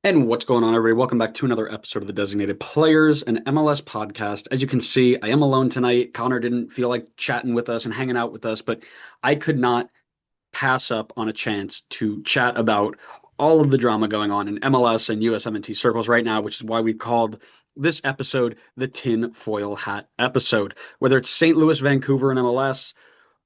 And what's going on, everybody? Welcome back to another episode of the Designated Players, an MLS podcast. As you can see, I am alone tonight. Connor didn't feel like chatting with us and hanging out with us, but I could not pass up on a chance to chat about all of the drama going on in MLS and USMNT circles right now, which is why we called this episode the Tin Foil Hat episode. Whether it's St. Louis, Vancouver, and MLS,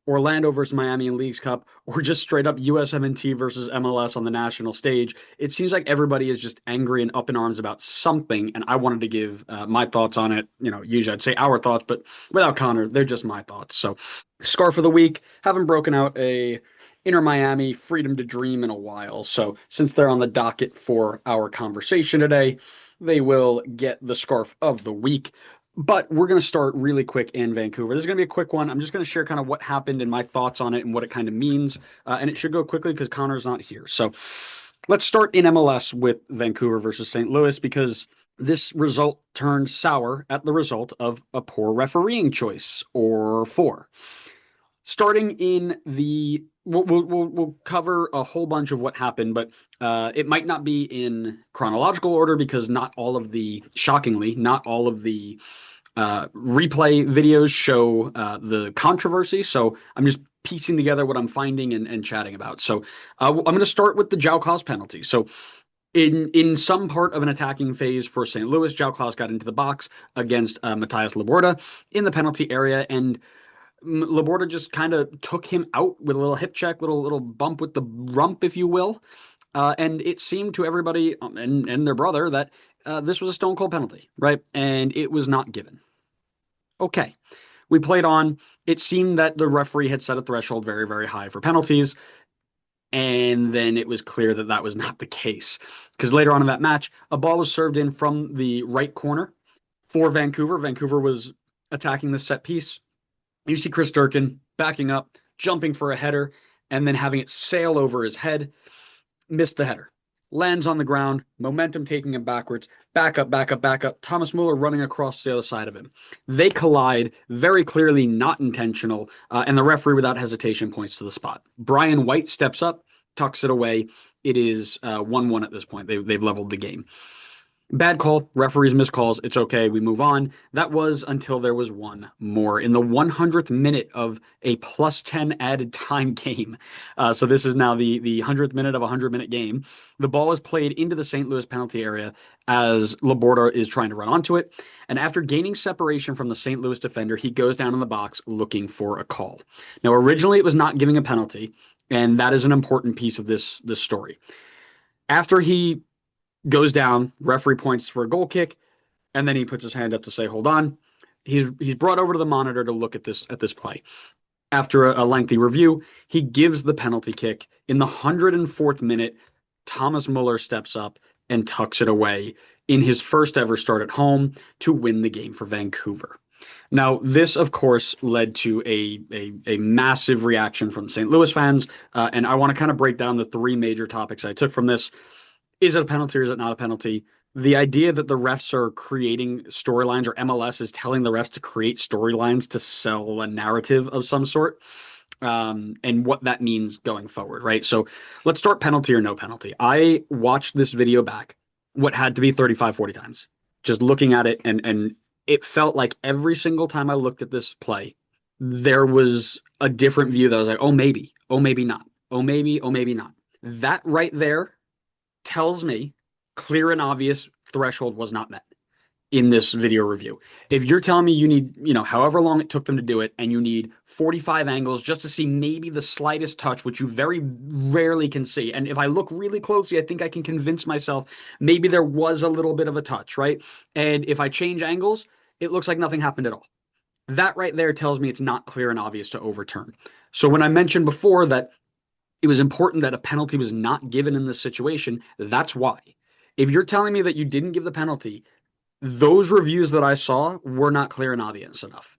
Orlando versus Miami in Leagues Cup, or just straight up USMNT versus MLS on the national stage. It seems like everybody is just angry and up in arms about something, and I wanted to give my thoughts on it. Usually I'd say our thoughts, but without Connor, they're just my thoughts. So, scarf of the week, haven't broken out a Inter Miami Freedom to Dream in a while. So, since they're on the docket for our conversation today, they will get the scarf of the week. But we're going to start really quick in Vancouver. This is going to be a quick one. I'm just going to share kind of what happened and my thoughts on it and what it kind of means. And it should go quickly because Connor's not here. So let's start in MLS with Vancouver versus St. Louis because this result turned sour at the result of a poor refereeing choice or four. Starting in the we'll cover a whole bunch of what happened, but it might not be in chronological order because shockingly, not all of the replay videos show the controversy. So I'm just piecing together what I'm finding and chatting about. So I'm going to start with the João Klaus penalty. So in some part of an attacking phase for St. Louis, João Klaus got into the box against Matthias Laborda in the penalty area, and Laborda just kind of took him out with a little hip check, little bump with the rump, if you will. And it seemed to everybody and their brother that this was a stone cold penalty, right? And it was not given. Okay. We played on. It seemed that the referee had set a threshold very, very high for penalties. And then it was clear that that was not the case. Because later on in that match, a ball was served in from the right corner for Vancouver. Vancouver was attacking the set piece. You see Chris Durkin backing up, jumping for a header, and then having it sail over his head. Missed the header. Lands on the ground, momentum taking him backwards, back up, back up, back up. Thomas Muller running across the other side of him. They collide, very clearly not intentional, and the referee without hesitation points to the spot. Brian White steps up, tucks it away. It is 1-1 at this point. They've leveled the game. Bad call, referees miss calls. It's okay. We move on. That was until there was one more in the 100th minute of a plus 10 added time game. So this is now the 100th minute of a 100-minute game. The ball is played into the St. Louis penalty area as Laborda is trying to run onto it. And after gaining separation from the St. Louis defender, he goes down in the box looking for a call. Now, originally it was not giving a penalty, and that is an important piece of this story. After he goes down, referee points for a goal kick, and then he puts his hand up to say, hold on. He's brought over to the monitor to look at this play. After a lengthy review, he gives the penalty kick. In the 104th minute, Thomas Muller steps up and tucks it away in his first ever start at home to win the game for Vancouver. Now, this, of course, led to a massive reaction from St. Louis fans, and I want to kind of break down the three major topics I took from this. Is it a penalty or is it not a penalty? The idea that the refs are creating storylines, or MLS is telling the refs to create storylines to sell a narrative of some sort, and what that means going forward, right? So let's start penalty or no penalty. I watched this video back, what had to be 35, 40 times, just looking at it, and it felt like every single time I looked at this play, there was a different view that was like, oh, maybe not. Oh, maybe not. That right there tells me clear and obvious threshold was not met in this video review. If you're telling me you need, however long it took them to do it, and you need 45 angles just to see maybe the slightest touch, which you very rarely can see. And if I look really closely, I think I can convince myself maybe there was a little bit of a touch, right? And if I change angles, it looks like nothing happened at all. That right there tells me it's not clear and obvious to overturn. So when I mentioned before that it was important that a penalty was not given in this situation, that's why. If you're telling me that you didn't give the penalty, those reviews that I saw were not clear and obvious enough.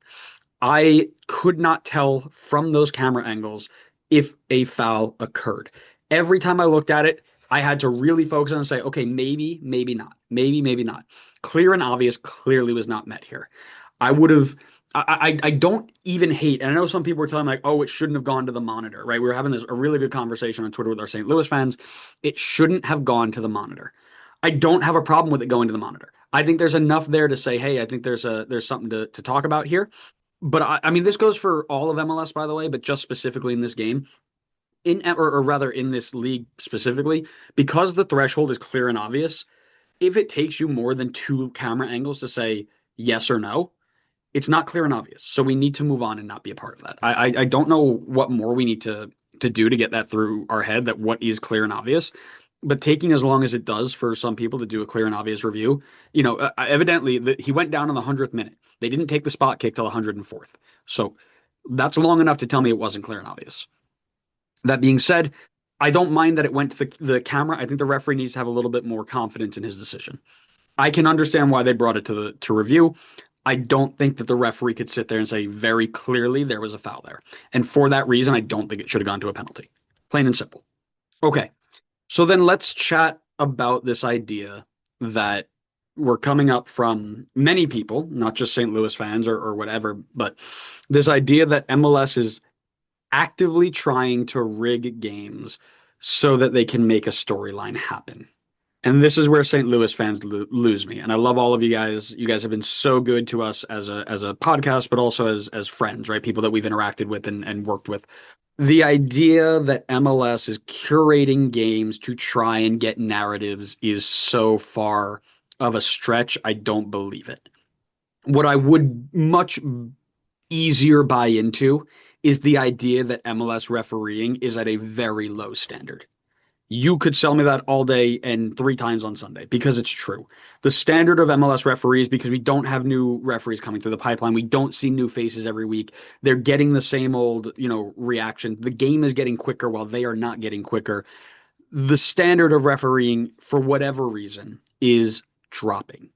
I could not tell from those camera angles if a foul occurred. Every time I looked at it, I had to really focus on and say, okay, maybe not. Maybe not. Clear and obvious clearly was not met here. I don't even hate, and I know some people were telling me like, oh, it shouldn't have gone to the monitor, right? We were having a really good conversation on Twitter with our St. Louis fans. It shouldn't have gone to the monitor. I don't have a problem with it going to the monitor. I think there's enough there to say, hey, I think there's something to talk about here. But I mean, this goes for all of MLS, by the way, but just specifically in this game, or rather in this league specifically, because the threshold is clear and obvious. If it takes you more than two camera angles to say yes or no, it's not clear and obvious. So we need to move on and not be a part of that. I don't know what more we need to do to get that through our head, that what is clear and obvious. But taking as long as it does for some people to do a clear and obvious review, evidently he went down in the 100th minute. They didn't take the spot kick till the 104th. So that's long enough to tell me it wasn't clear and obvious. That being said, I don't mind that it went to the camera. I think the referee needs to have a little bit more confidence in his decision. I can understand why they brought it to review. I don't think that the referee could sit there and say very clearly there was a foul there. And for that reason, I don't think it should have gone to a penalty. Plain and simple. Okay. So then let's chat about this idea that we're coming up from many people, not just St. Louis fans or whatever, but this idea that MLS is actively trying to rig games so that they can make a storyline happen. And this is where St. Louis fans lose me. And I love all of you guys. You guys have been so good to us as a podcast, but also as friends, right? People that we've interacted with and worked with. The idea that MLS is curating games to try and get narratives is so far of a stretch. I don't believe it. What I would much easier buy into is the idea that MLS refereeing is at a very low standard. You could sell me that all day and three times on Sunday because it's true. The standard of MLS referees, because we don't have new referees coming through the pipeline, we don't see new faces every week. They're getting the same old, reaction. The game is getting quicker while they are not getting quicker. The standard of refereeing, for whatever reason, is dropping.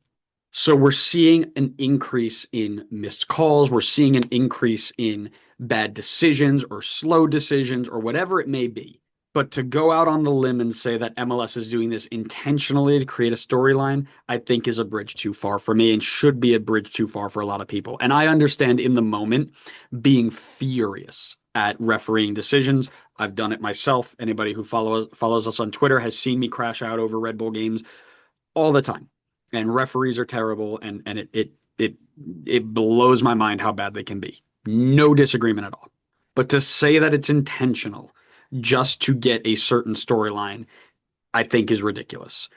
So we're seeing an increase in missed calls. We're seeing an increase in bad decisions or slow decisions or whatever it may be. But to go out on the limb and say that MLS is doing this intentionally to create a storyline, I think is a bridge too far for me and should be a bridge too far for a lot of people. And I understand in the moment being furious at refereeing decisions. I've done it myself. Anybody who follows us on Twitter has seen me crash out over Red Bull games all the time. And referees are terrible, and it blows my mind how bad they can be. No disagreement at all. But to say that it's intentional just to get a certain storyline, I think is ridiculous.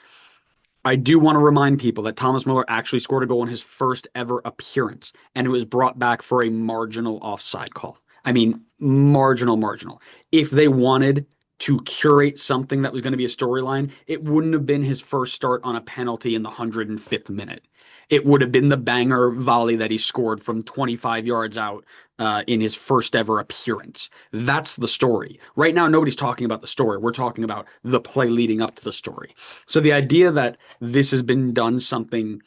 I do want to remind people that Thomas Muller actually scored a goal in his first ever appearance, and it was brought back for a marginal offside call. I mean, marginal. If they wanted to curate something that was going to be a storyline, it wouldn't have been his first start on a penalty in the 105th minute. It would have been the banger volley that he scored from 25 yards out in his first ever appearance. That's the story. Right now, nobody's talking about the story. We're talking about the play leading up to the story. So the idea that this has been done something,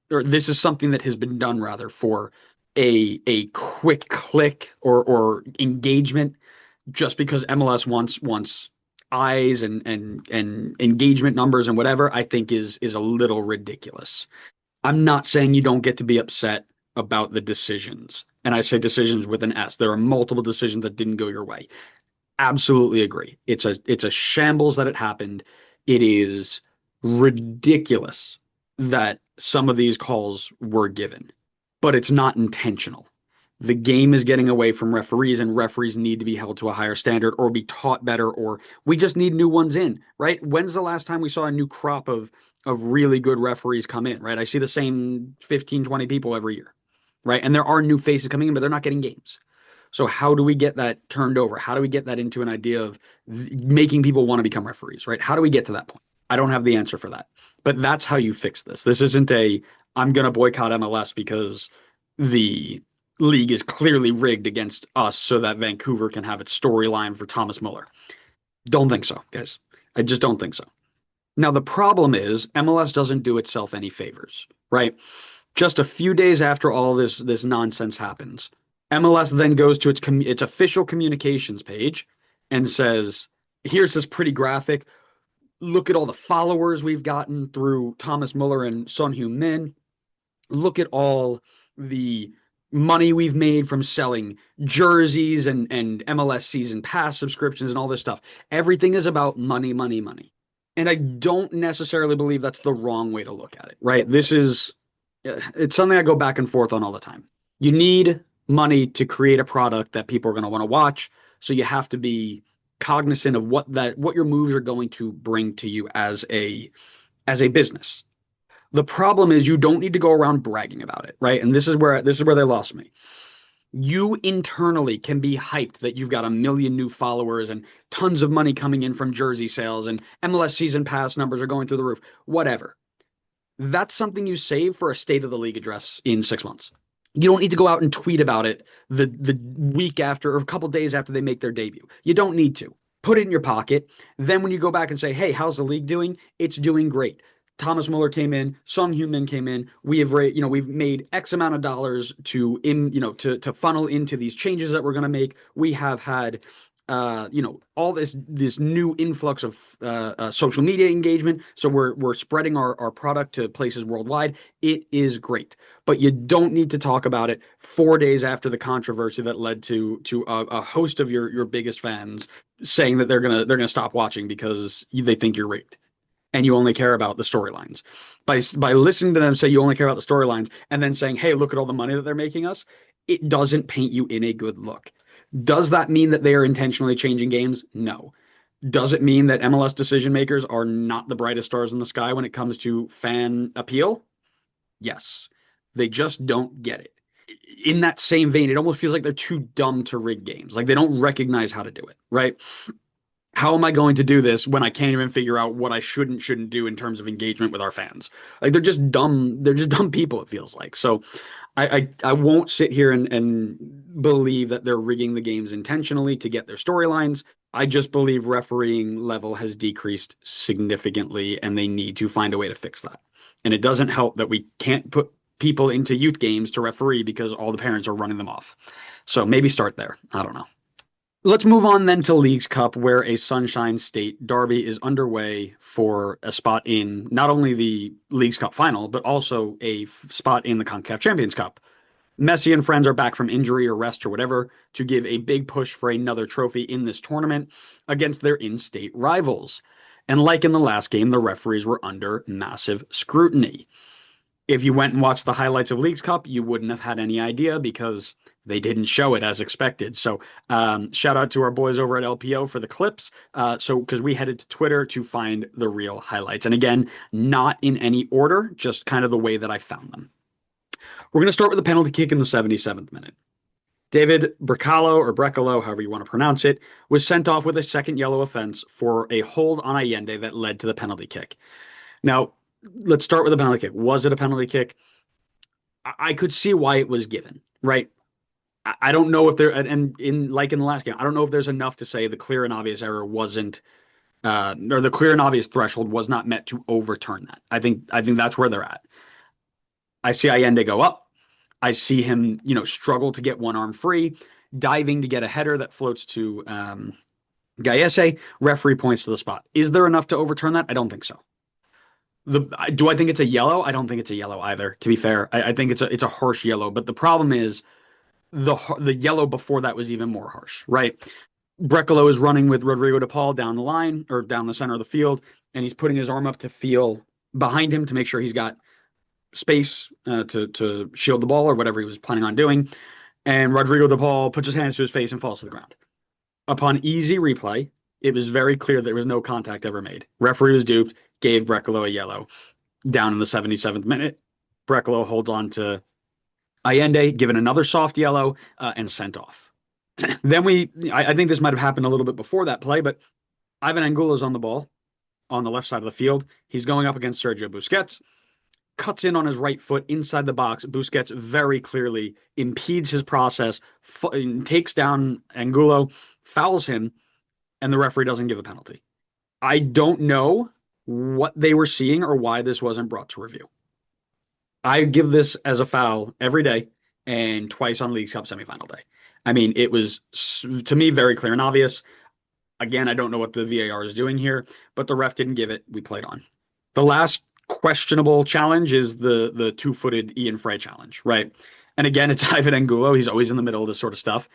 or this is something that has been done rather for a quick click or engagement, just because MLS wants eyes and engagement numbers and whatever, I think is a little ridiculous. I'm not saying you don't get to be upset about the decisions. And I say decisions with an S. There are multiple decisions that didn't go your way. Absolutely agree. It's a shambles that it happened. It is ridiculous that some of these calls were given, but it's not intentional. The game is getting away from referees, and referees need to be held to a higher standard or be taught better, or we just need new ones in, right? When's the last time we saw a new crop of really good referees come in, right? I see the same 15, 20 people every year, right? And there are new faces coming in, but they're not getting games. So how do we get that turned over? How do we get that into an idea of making people want to become referees, right? How do we get to that point? I don't have the answer for that. But that's how you fix this. This isn't I'm going to boycott MLS because the league is clearly rigged against us so that Vancouver can have its storyline for Thomas Muller. Don't think so, guys. I just don't think so. Now, the problem is MLS doesn't do itself any favors, right? Just a few days after all this nonsense happens, MLS then goes to its official communications page and says, here's this pretty graphic. Look at all the followers we've gotten through Thomas Muller and Son Heung-min. Look at all the money we've made from selling jerseys and MLS season pass subscriptions and all this stuff. Everything is about money, money, money. And I don't necessarily believe that's the wrong way to look at it, right? It's something I go back and forth on all the time. You need money to create a product that people are going to want to watch. So you have to be cognizant of what your moves are going to bring to you as a business. The problem is you don't need to go around bragging about it, right? And this is where they lost me. You internally can be hyped that you've got a million new followers and tons of money coming in from jersey sales and MLS season pass numbers are going through the roof, whatever. That's something you save for a state of the league address in 6 months. You don't need to go out and tweet about it the week after or a couple days after they make their debut. You don't need to. Put it in your pocket. Then when you go back and say, "Hey, how's the league doing?" It's doing great. Thomas Muller came in, Sung Heung-min came in. We've made X amount of dollars to funnel into these changes that we're going to make. We have had all this new influx of social media engagement. So we're spreading our product to places worldwide. It is great, but you don't need to talk about it 4 days after the controversy that led to a host of your biggest fans saying that they're gonna stop watching because they think you're rigged and you only care about the storylines. By listening to them say you only care about the storylines and then saying, "Hey, look at all the money that they're making us," it doesn't paint you in a good look. Does that mean that they are intentionally changing games? No. Does it mean that MLS decision makers are not the brightest stars in the sky when it comes to fan appeal? Yes. They just don't get it. In that same vein, it almost feels like they're too dumb to rig games. Like they don't recognize how to do it, right? How am I going to do this when I can't even figure out what I shouldn't do in terms of engagement with our fans? Like they're just dumb. They're just dumb people, it feels like. So I won't sit here and believe that they're rigging the games intentionally to get their storylines. I just believe refereeing level has decreased significantly and they need to find a way to fix that. And it doesn't help that we can't put people into youth games to referee because all the parents are running them off. So maybe start there. I don't know. Let's move on then to Leagues Cup, where a Sunshine State derby is underway for a spot in not only the Leagues Cup final, but also a spot in the CONCACAF Champions Cup. Messi and friends are back from injury or rest or whatever to give a big push for another trophy in this tournament against their in-state rivals. And like in the last game, the referees were under massive scrutiny. If you went and watched the highlights of Leagues Cup, you wouldn't have had any idea because they didn't show it as expected. So shout out to our boys over at LPO for the clips. Because we headed to Twitter to find the real highlights. And again, not in any order, just kind of the way that I found them. We're going to start with a penalty kick in the 77th minute. David Brecalo, however you want to pronounce it, was sent off with a second yellow offense for a hold on Allende that led to the penalty kick. Now, let's start with the penalty kick. Was it a penalty kick? I could see why it was given, right? I don't know if there, and in like in the last game, I don't know if there's enough to say the clear and obvious error wasn't, or the clear and obvious threshold was not met to overturn that. I think that's where they're at. I see Allende go up. I see him, struggle to get one arm free, diving to get a header that floats to Gallese. Referee points to the spot. Is there enough to overturn that? I don't think so. Do I think it's a yellow? I don't think it's a yellow either. To be fair, I think it's a harsh yellow. But the problem is the yellow before that was even more harsh, right? Brecalo is running with Rodrigo de Paul down the line or down the center of the field, and he's putting his arm up to feel behind him to make sure he's got space to shield the ball or whatever he was planning on doing. And Rodrigo de Paul puts his hands to his face and falls to the ground. Upon easy replay, it was very clear there was no contact ever made. Referee was duped, gave Brecalo a yellow. Down in the 77th minute, Brecalo holds on to Allende, given another soft yellow, and sent off. Then I think this might have happened a little bit before that play, but Ivan Angulo's on the ball on the left side of the field. He's going up against Sergio Busquets, cuts in on his right foot inside the box. Busquets very clearly impedes his process, takes down Angulo, fouls him, and the referee doesn't give a penalty. I don't know what they were seeing or why this wasn't brought to review. I give this as a foul every day and twice on Leagues Cup semifinal day. I mean, it was, to me, very clear and obvious. Again, I don't know what the VAR is doing here, but the ref didn't give it. We played on. The last questionable challenge is the two-footed Ian Frey challenge, right? And again, it's Ivan Angulo. He's always in the middle of this sort of stuff.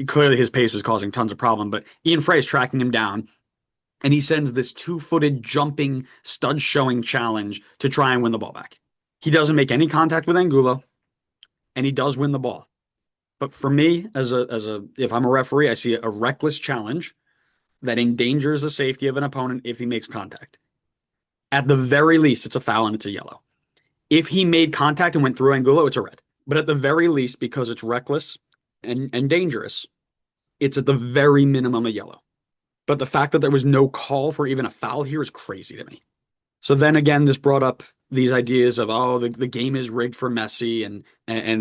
Clearly, his pace was causing tons of problem, but Ian Frey is tracking him down. and he sends this two-footed jumping stud showing challenge to try and win the ball back. He doesn't make any contact with Angulo, and he does win the ball. But for me, if I'm a referee, I see a reckless challenge that endangers the safety of an opponent if he makes contact. At the very least, it's a foul and it's a yellow. If he made contact and went through Angulo, it's a red. But at the very least, because it's reckless and dangerous, it's at the very minimum a yellow. But the fact that there was no call for even a foul here is crazy to me. So then again, this brought up these ideas of, oh, the game is rigged for Messi and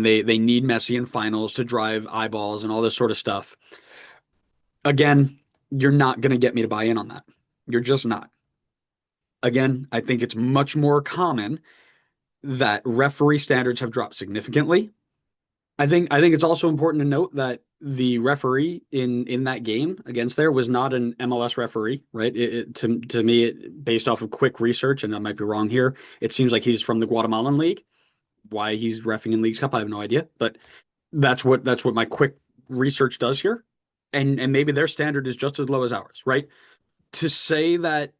they need Messi in finals to drive eyeballs and all this sort of stuff. Again, you're not going to get me to buy in on that. You're just not. Again, I think it's much more common that referee standards have dropped significantly. I think it's also important to note that the referee in that game against there was not an MLS referee, right? To me, based off of quick research, and I might be wrong here, it seems like he's from the Guatemalan League. Why he's reffing in Leagues Cup, I have no idea, but that's what my quick research does here, and maybe their standard is just as low as ours, right? To say that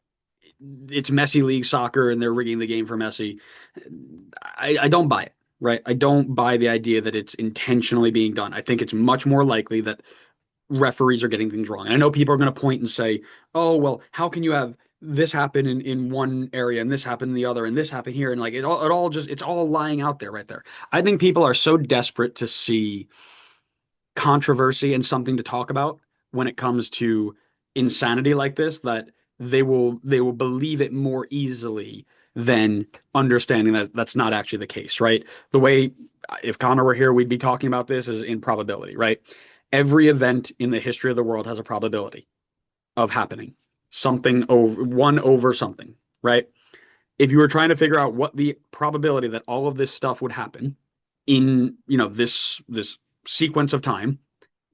it's Messi League soccer and they're rigging the game for Messi, I don't buy it, right? I don't buy the idea that it's intentionally being done. I think it's much more likely that referees are getting things wrong. And I know people are going to point and say, oh, well, how can you have this happen in one area and this happen in the other and this happen here? And like it's all lying out there right there. I think people are so desperate to see controversy and something to talk about when it comes to insanity like this that they will believe it more easily than understanding that that's not actually the case, right? The way if Connor were here, we'd be talking about this is in probability, right? Every event in the history of the world has a probability of happening. Something over one over something, right? If you were trying to figure out what the probability that all of this stuff would happen in, this sequence of time,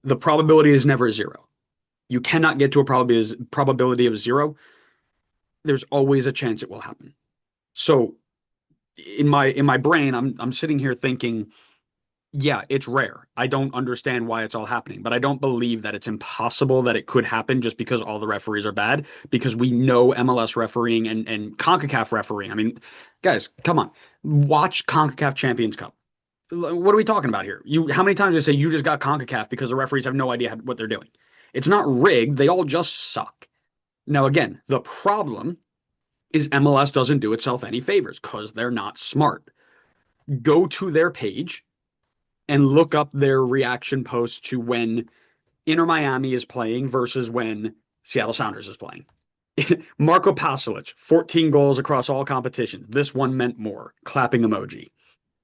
the probability is never zero. You cannot get to a probability of zero. There's always a chance it will happen. So in my brain, I'm sitting here thinking, yeah, it's rare. I don't understand why it's all happening, but I don't believe that it's impossible that it could happen just because all the referees are bad, because we know MLS refereeing and CONCACAF refereeing. I mean, guys, come on. Watch CONCACAF Champions Cup. What are we talking about here? How many times do I say you just got CONCACAF because the referees have no idea what they're doing? It's not rigged. They all just suck. Now, again, the problem is MLS doesn't do itself any favors because they're not smart. Go to their page and look up their reaction posts to when Inter Miami is playing versus when Seattle Sounders is playing. Marco Pasalic, 14 goals across all competitions. This one meant more. Clapping emoji.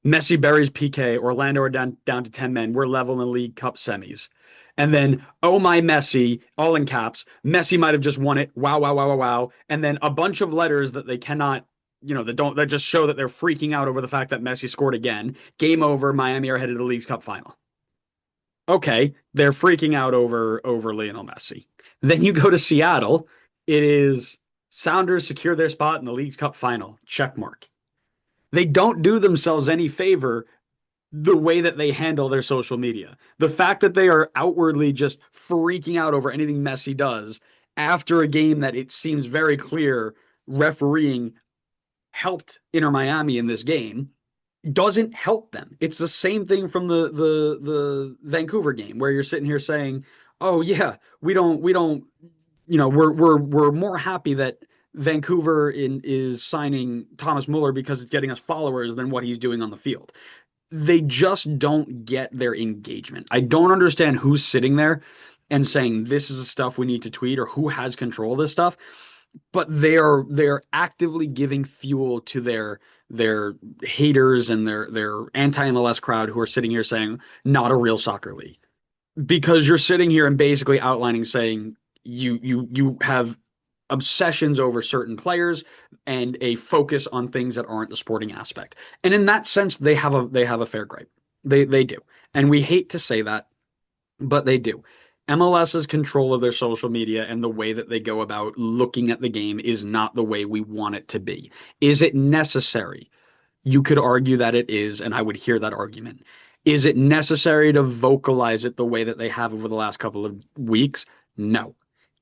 Messi buries PK. Orlando are down to 10 men. We're level in the League Cup semis. And then, oh my Messi, all in caps. Messi might have just won it. Wow, wow, wow, wow, wow. And then a bunch of letters that they cannot, that just show that they're freaking out over the fact that Messi scored again. Game over. Miami are headed to the Leagues Cup final. Okay, they're freaking out over Lionel Messi. Then you go to Seattle. It is Sounders secure their spot in the Leagues Cup final. Check mark. They don't do themselves any favor the way that they handle their social media. The fact that they are outwardly just freaking out over anything Messi does after a game that it seems very clear refereeing helped Inter Miami in this game doesn't help them. It's the same thing from the Vancouver game where you're sitting here saying, "Oh yeah, we're more happy that Vancouver is signing Thomas Muller because it's getting us followers than what he's doing on the field." They just don't get their engagement. I don't understand who's sitting there and saying this is the stuff we need to tweet or who has control of this stuff, but they're actively giving fuel to their haters and their anti-MLS crowd who are sitting here saying not a real soccer league. Because you're sitting here and basically outlining saying you have obsessions over certain players and a focus on things that aren't the sporting aspect. And in that sense, they have a fair gripe. They do. And we hate to say that, but they do. MLS's control of their social media and the way that they go about looking at the game is not the way we want it to be. Is it necessary? You could argue that it is, and I would hear that argument. Is it necessary to vocalize it the way that they have over the last couple of weeks? No.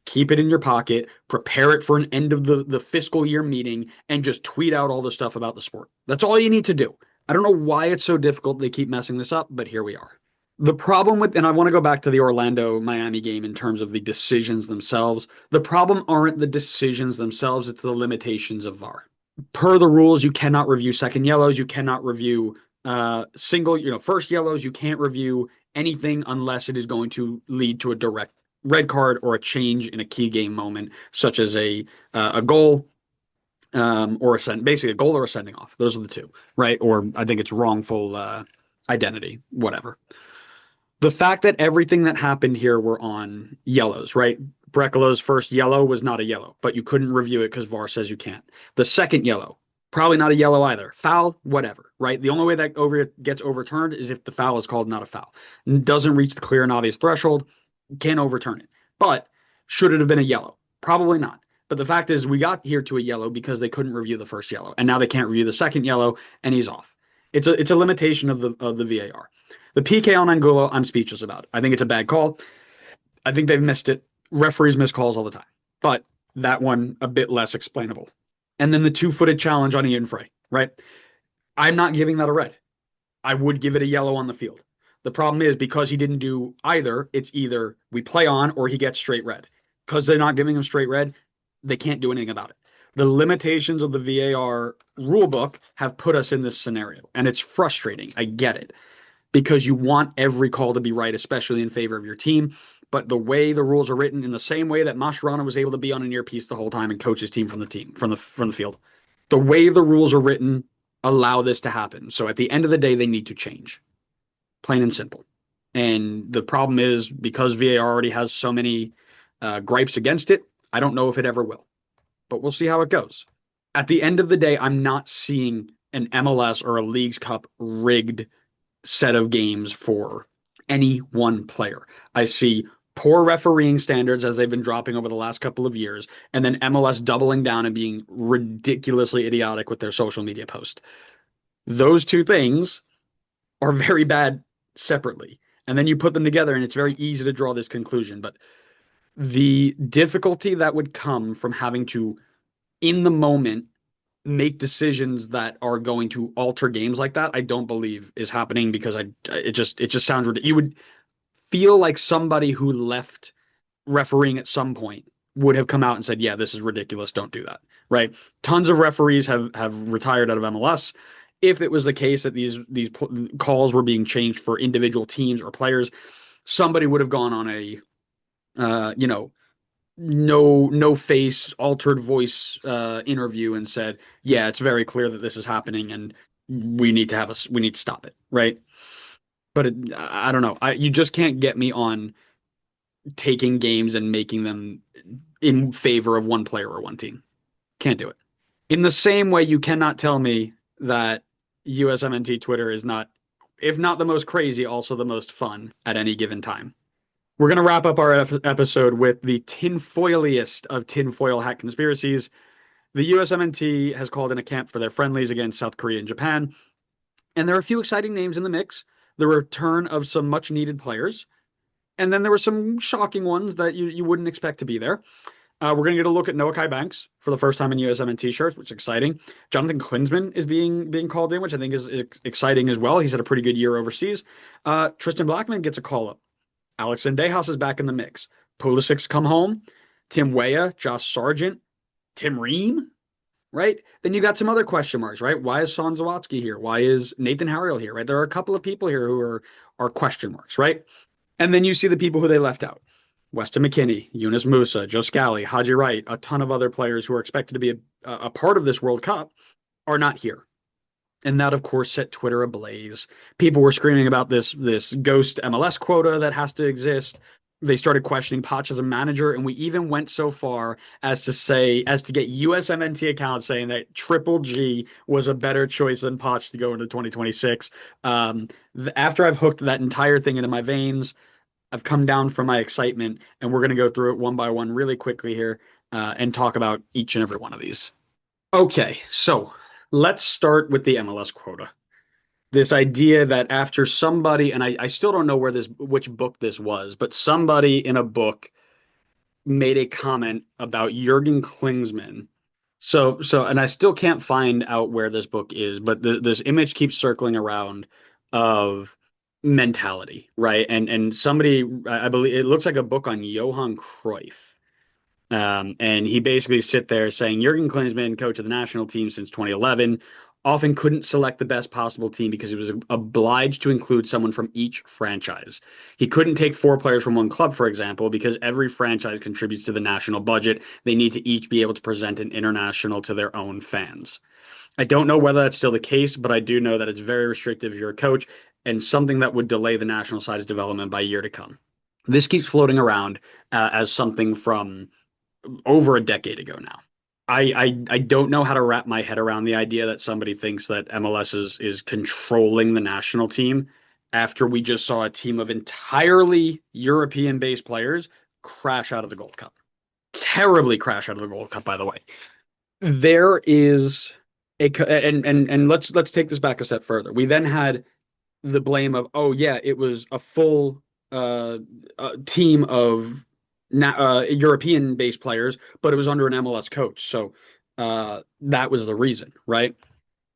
keep it in your pocket, prepare it for an end of the fiscal year meeting, and just tweet out all the stuff about the sport. That's all you need to do. I don't know why it's so difficult. They keep messing this up, but here we are. The problem with, and I want to go back to the Orlando Miami game in terms of the decisions themselves. The problem aren't the decisions themselves, it's the limitations of VAR. Per the rules, you cannot review second yellows, you cannot review first yellows, you can't review anything unless it is going to lead to a direct red card or a change in a key game moment, such as a goal or basically a goal or a sending off. Those are the two, right? Or I think it's wrongful identity, whatever. The fact that everything that happened here were on yellows, right? Brecolo's first yellow was not a yellow, but you couldn't review it because VAR says you can't. The second yellow, probably not a yellow either. Foul, whatever, right? The only way that gets overturned is if the foul is called not a foul. Doesn't reach the clear and obvious threshold, can't overturn it. But should it have been a yellow? Probably not. But the fact is, we got here to a yellow because they couldn't review the first yellow, and now they can't review the second yellow, and he's off. It's a limitation of the VAR. The PK on Angulo, I'm speechless about. I think it's a bad call. I think they've missed it. Referees miss calls all the time, but that one a bit less explainable. And then the two-footed challenge on Ian Frey, right? I'm not giving that a red. I would give it a yellow on the field. The problem is because he didn't do either, it's either we play on or he gets straight red. Because they're not giving him straight red, they can't do anything about it. The limitations of the VAR rulebook have put us in this scenario, and it's frustrating. I get it because you want every call to be right, especially in favor of your team. But the way the rules are written, in the same way that Mascherano was able to be on an earpiece the whole time and coach his team from the field, the way the rules are written allow this to happen. So at the end of the day, they need to change, plain and simple. And the problem is because VAR already has so many gripes against it, I don't know if it ever will. But we'll see how it goes. At the end of the day, I'm not seeing an MLS or a Leagues Cup rigged set of games for any one player. I see poor refereeing standards as they've been dropping over the last couple of years, and then MLS doubling down and being ridiculously idiotic with their social media post. Those two things are very bad separately. And then you put them together, and it's very easy to draw this conclusion. But the difficulty that would come from having to, in the moment, make decisions that are going to alter games like that, I don't believe is happening because it just sounds ridiculous. You would feel like somebody who left refereeing at some point would have come out and said, "Yeah, this is ridiculous. Don't do that." Right? Tons of referees have retired out of MLS. If it was the case that these calls were being changed for individual teams or players, somebody would have gone on a no face altered voice interview and said, yeah, it's very clear that this is happening and we need to stop it, right? But I don't know. You just can't get me on taking games and making them in favor of one player or one team. Can't do it. In the same way, you cannot tell me that USMNT Twitter is not, if not the most crazy, also the most fun at any given time. We're going to wrap up our episode with the tinfoiliest of tinfoil hat conspiracies. The USMNT has called in a camp for their friendlies against South Korea and Japan. And there are a few exciting names in the mix. The return of some much needed players. And then there were some shocking ones that you wouldn't expect to be there. We're going to get a look at Noah Kai Banks for the first time in USMNT shirts, which is exciting. Jonathan Klinsmann is being called in, which I think is exciting as well. He's had a pretty good year overseas. Tristan Blackman gets a call up. Alex Sendejas is back in the mix. Pulisic's come home. Tim Weah, Josh Sargent, Tim Ream, right? Then you got some other question marks, right? Why is Son Zawatsky here? Why is Nathan Harriel here, right? There are a couple of people here who are question marks, right? And then you see the people who they left out. Weston McKennie, Yunus Musa, Joe Scally, Haji Wright, a ton of other players who are expected to be a part of this World Cup are not here. And that, of course, set Twitter ablaze. People were screaming about this ghost MLS quota that has to exist. They started questioning Poch as a manager, and we even went so far as to get USMNT accounts saying that Triple G was a better choice than Poch to go into 2026. After I've hooked that entire thing into my veins, I've come down from my excitement, and we're going to go through it one by one really quickly here and talk about each and every one of these. Okay, so let's start with the MLS quota. This idea that after somebody, and I still don't know which book this was, but somebody in a book made a comment about Jurgen Klinsmann. And I still can't find out where this book is, but this image keeps circling around of mentality, right? And somebody, I believe it looks like a book on Johan Cruyff. And he basically sit there saying Jurgen Klinsmann, coach of the national team since 2011, often couldn't select the best possible team because he was obliged to include someone from each franchise. He couldn't take four players from one club, for example, because every franchise contributes to the national budget. They need to each be able to present an international to their own fans. I don't know whether that's still the case, but I do know that it's very restrictive if you're a coach and something that would delay the national side's development by a year to come. This keeps floating around as something from over a decade ago now. I don't know how to wrap my head around the idea that somebody thinks that MLS is controlling the national team after we just saw a team of entirely European-based players crash out of the Gold Cup. Terribly crash out of the Gold Cup, by the way. There is and let's take this back a step further. We then had the blame of, oh yeah, it was a full team of European-based players, but it was under an MLS coach. So that was the reason, right?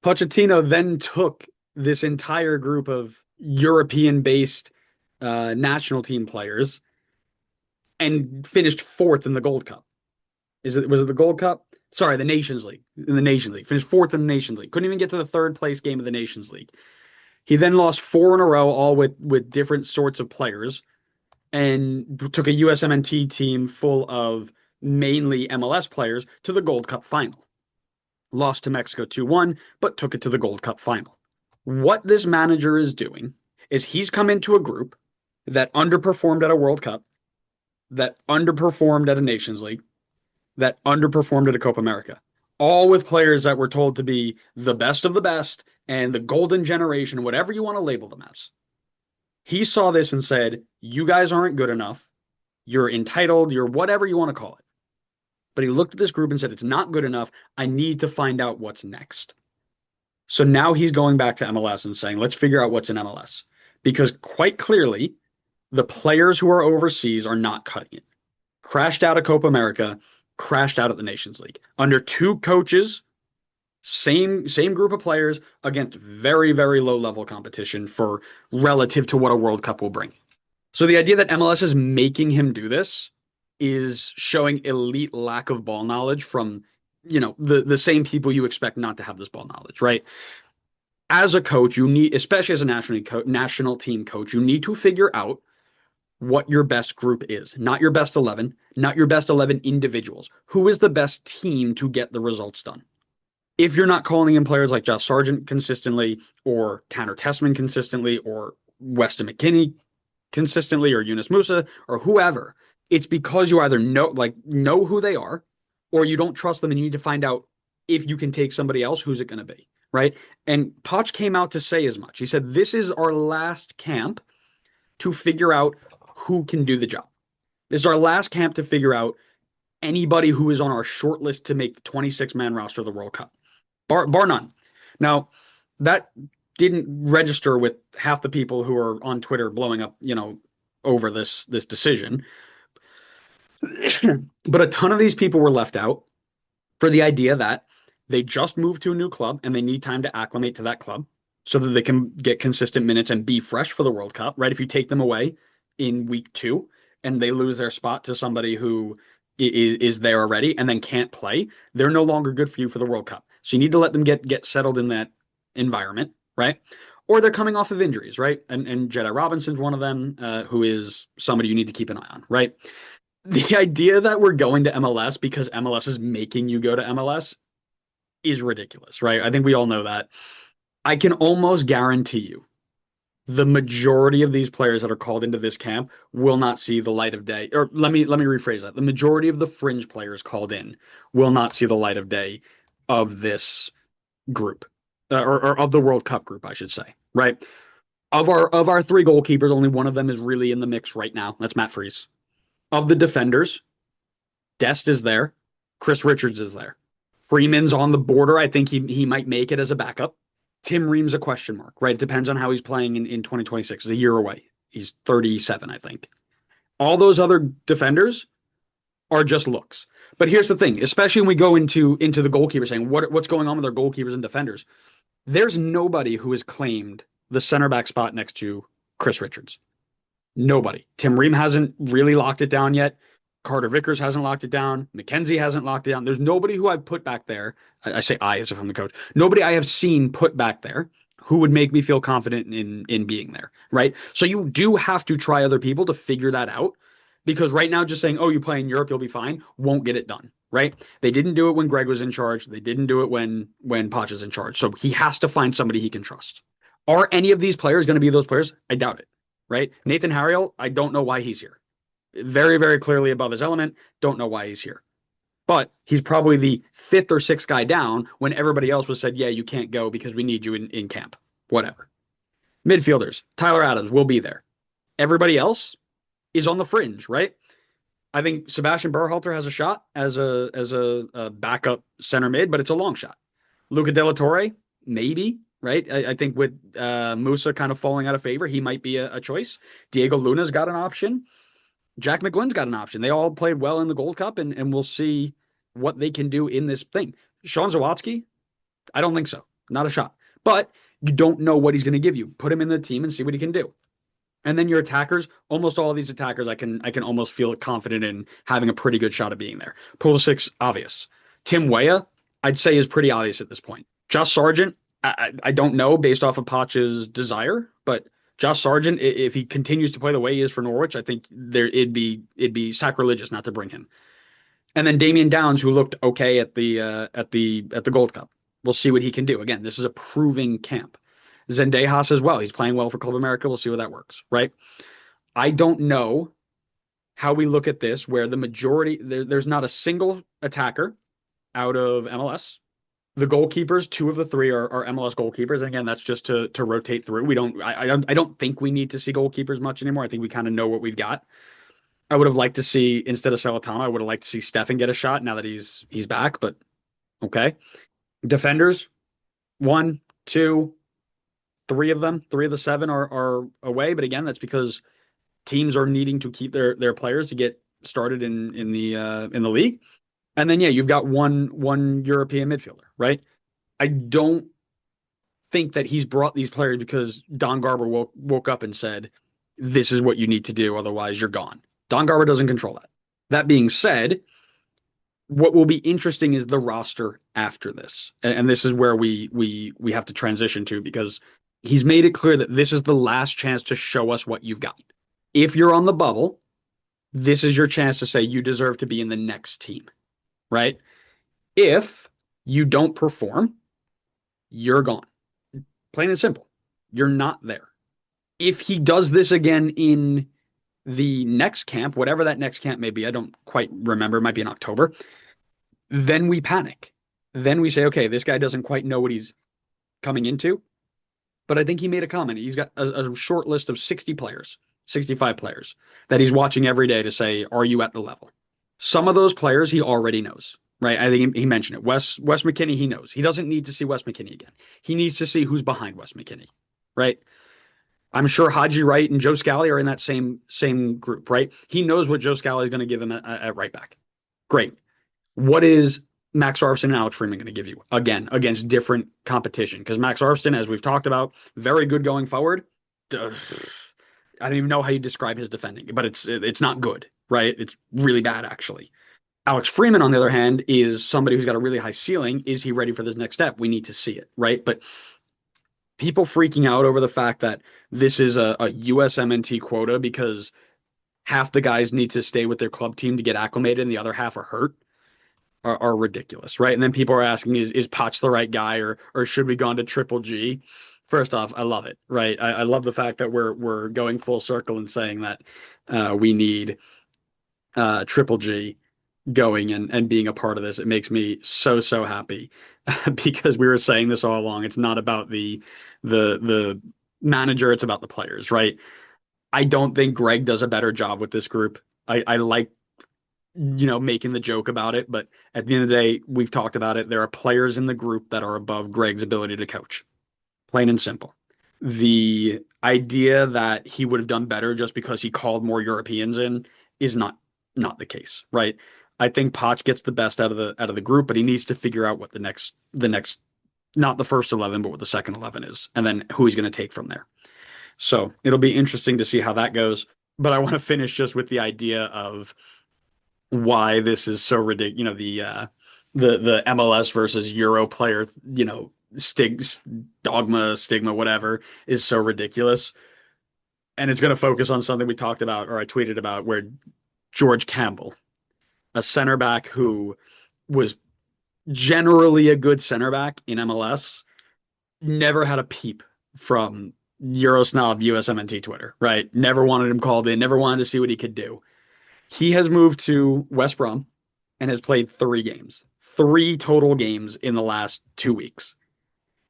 Pochettino then took this entire group of European-based national team players and finished fourth in the Gold Cup. Was it the Gold Cup? Sorry, the Nations League. In the Nations League. Finished fourth in the Nations League. Couldn't even get to the third place game of the Nations League. He then lost four in a row, all with different sorts of players, and took a USMNT team full of mainly MLS players to the Gold Cup final. Lost to Mexico 2-1, but took it to the Gold Cup final. What this manager is doing is he's come into a group that underperformed at a World Cup, that underperformed at a Nations League, that underperformed at a Copa America, all with players that were told to be the best of the best and the golden generation, whatever you want to label them as. He saw this and said, you guys aren't good enough. You're entitled. You're whatever you want to call it. But he looked at this group and said, it's not good enough. I need to find out what's next. So now he's going back to MLS and saying, let's figure out what's in MLS. Because quite clearly, the players who are overseas are not cutting it. Crashed out of Copa America, crashed out at the Nations League. Under two coaches, same group of players against very, very low level competition for relative to what a World Cup will bring. So the idea that MLS is making him do this is showing elite lack of ball knowledge from, the same people you expect not to have this ball knowledge, right? As a coach, you need, especially as a national team coach, you need to figure out what your best group is, not your best 11, not your best 11 individuals. Who is the best team to get the results done? If you're not calling in players like Josh Sargent consistently, or Tanner Tessman consistently, or Weston McKennie consistently, or Yunus Musa, or whoever, it's because you either know who they are, or you don't trust them and you need to find out if you can take somebody else, who's it going to be, right? And Poch came out to say as much. He said, this is our last camp to figure out who can do the job. This is our last camp to figure out anybody who is on our short list to make the 26-man roster of the World Cup. Bar none. Now, that didn't register with half the people who are on Twitter blowing up, over this decision. But a ton of these people were left out for the idea that they just moved to a new club and they need time to acclimate to that club so that they can get consistent minutes and be fresh for the World Cup, right? If you take them away in week 2 and they lose their spot to somebody who is there already and then can't play, they're no longer good for you for the World Cup. So you need to let them get settled in that environment, right? Or they're coming off of injuries, right? And Jedi Robinson's one of them, who is somebody you need to keep an eye on, right? The idea that we're going to MLS because MLS is making you go to MLS is ridiculous, right? I think we all know that. I can almost guarantee you the majority of these players that are called into this camp will not see the light of day. Or let me rephrase that. The majority of the fringe players called in will not see the light of day of this group, or of the World Cup group, I should say, right? Of our 3 goalkeepers, only one of them is really in the mix right now. That's Matt Freese. Of the defenders, Dest is there. Chris Richards is there. Freeman's on the border. I think he might make it as a backup. Tim Ream's a question mark, right? It depends on how he's playing in 2026. It's a year away. He's 37, I think. All those other defenders, are just looks. But here's the thing, especially when we go into the goalkeeper saying what's going on with our goalkeepers and defenders. There's nobody who has claimed the center back spot next to Chris Richards. Nobody. Tim Ream hasn't really locked it down yet. Carter Vickers hasn't locked it down. McKenzie hasn't locked it down. There's nobody who I've put back there. I say I as if I'm the coach. Nobody I have seen put back there who would make me feel confident in being there, right? So you do have to try other people to figure that out because right now just saying, "Oh, you play in Europe, you'll be fine," won't get it done, right? They didn't do it when Greg was in charge. They didn't do it when Poch is in charge. So he has to find somebody he can trust. Are any of these players going to be those players? I doubt it, right? Nathan Harriel, I don't know why he's here. Very, very clearly above his element. Don't know why he's here. But he's probably the fifth or sixth guy down when everybody else was said, yeah, you can't go because we need you in camp. Whatever. Midfielders, Tyler Adams will be there. Everybody else is on the fringe, right? I think Sebastian Berhalter has a shot as a backup center mid, but it's a long shot. Luca De La Torre, maybe, right? I think with Musa kind of falling out of favor, he might be a choice. Diego Luna's got an option. Jack McGlynn's got an option. They all played well in the Gold Cup, and we'll see what they can do in this thing. Sean Zawatsky, I don't think so. Not a shot. But you don't know what he's going to give you. Put him in the team and see what he can do. And then your attackers, almost all of these attackers, I can almost feel confident in having a pretty good shot of being there. Pulisic, obvious. Tim Weah, I'd say is pretty obvious at this point. Josh Sargent, I don't know based off of Poch's desire, but Josh Sargent, if he continues to play the way he is for Norwich, I think it'd be sacrilegious not to bring him. And then Damian Downs, who looked okay at the Gold Cup. We'll see what he can do. Again, this is a proving camp. Zendejas as well. He's playing well for Club America. We'll see how that works, right? I don't know how we look at this where the majority, there's not a single attacker out of MLS. The goalkeepers, two of the three are MLS goalkeepers. And again, that's just to rotate through. I don't think we need to see goalkeepers much anymore. I think we kind of know what we've got. I would have liked to see, instead of Celentano, I would have liked to see Stefan get a shot now that he's back, but okay. Defenders, one, two, three of them, three of the seven are away. But again, that's because teams are needing to keep their players to get started in the league. And then yeah, you've got one European midfielder, right? I don't think that he's brought these players because Don Garber woke up and said, "This is what you need to do, otherwise you're gone." Don Garber doesn't control that. That being said, what will be interesting is the roster after this, and this is where we have to transition to because he's made it clear that this is the last chance to show us what you've got. If you're on the bubble, this is your chance to say you deserve to be in the next team, right? If you don't perform, you're gone. Plain and simple. You're not there. If he does this again in the next camp, whatever that next camp may be, I don't quite remember, it might be in October, then we panic. Then we say, okay, this guy doesn't quite know what he's coming into. But I think he made a comment. He's got a short list of 60 players, 65 players that he's watching every day to say, are you at the level? Some of those players he already knows, right? I think he mentioned it. Wes McKennie, he knows. He doesn't need to see Wes McKennie again. He needs to see who's behind Wes McKennie, right? I'm sure Haji Wright and Joe Scally are in that same group, right? He knows what Joe Scally is going to give him at right back. Great. What is Max Arfson and Alex Freeman going to give you? Again, against different competition. Because Max Arfson, as we've talked about, very good going forward. I don't even know how you describe his defending, but it's not good, right? It's really bad, actually. Alex Freeman, on the other hand, is somebody who's got a really high ceiling. Is he ready for this next step? We need to see it, right? But people freaking out over the fact that this is a USMNT quota because half the guys need to stay with their club team to get acclimated and the other half are hurt are ridiculous, right? And then people are asking, is Poch the right guy or should we go on to Triple G? First off, I love it, right? I love the fact that we're going full circle and saying that we need Triple G going and being a part of this. It makes me so happy because we were saying this all along. It's not about the manager, it's about the players, right? I don't think Greg does a better job with this group. I like making the joke about it, but at the end of the day, we've talked about it. There are players in the group that are above Greg's ability to coach. Plain and simple. The idea that he would have done better just because he called more Europeans in is not the case, right? I think Poch gets the best out of the group, but he needs to figure out what the next not the first 11, but what the second 11 is, and then who he's going to take from there. So it'll be interesting to see how that goes. But I want to finish just with the idea of why this is so ridiculous. The MLS versus Euro player, dogma, stigma, whatever, is so ridiculous. And it's going to focus on something we talked about, or I tweeted about, where George Campbell, a center back who was generally a good center back in MLS, never had a peep from Eurosnob USMNT Twitter, right? Never wanted him called in, never wanted to see what he could do. He has moved to West Brom and has played 3 games, 3 total games in the last 2 weeks.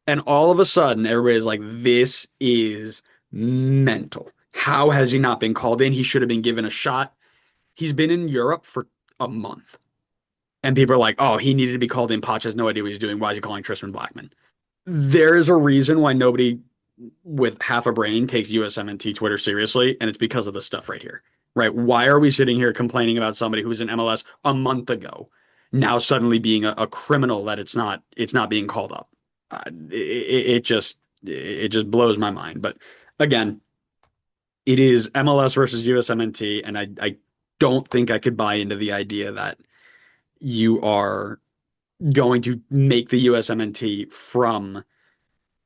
And all of a sudden, everybody's like, this is mental. How has he not been called in? He should have been given a shot. He's been in Europe for a month. And people are like, oh, he needed to be called in. Poch has no idea what he's doing. Why is he calling Tristan Blackman? There is a reason why nobody with half a brain takes USMNT Twitter seriously, and it's because of this stuff right here, right? Why are we sitting here complaining about somebody who was in MLS a month ago, now suddenly being a criminal that it's not being called up? It just blows my mind. But again, it is MLS versus USMNT, and I don't think I could buy into the idea that you are going to make the USMNT from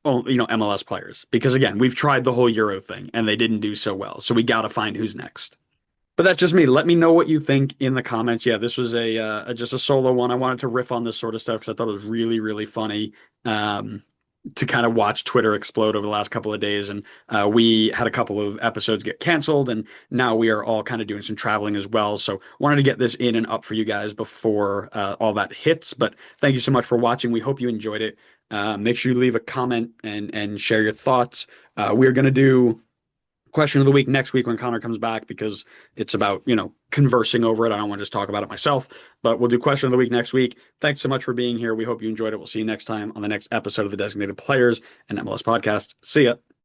MLS players, because again, we've tried the whole Euro thing and they didn't do so well. So we got to find who's next. But that's just me. Let me know what you think in the comments. Yeah, this was just a solo one. I wanted to riff on this sort of stuff because I thought it was really, really funny to kind of watch Twitter explode over the last couple of days. And we had a couple of episodes get canceled, and now we are all kind of doing some traveling as well. So wanted to get this in and up for you guys before all that hits. But thank you so much for watching. We hope you enjoyed it. Make sure you leave a comment and share your thoughts. We're going to do question of the week next week when Connor comes back, because it's about, conversing over it. I don't want to just talk about it myself, but we'll do question of the week next week. Thanks so much for being here. We hope you enjoyed it. We'll see you next time on the next episode of the Designated Players and MLS podcast. See ya.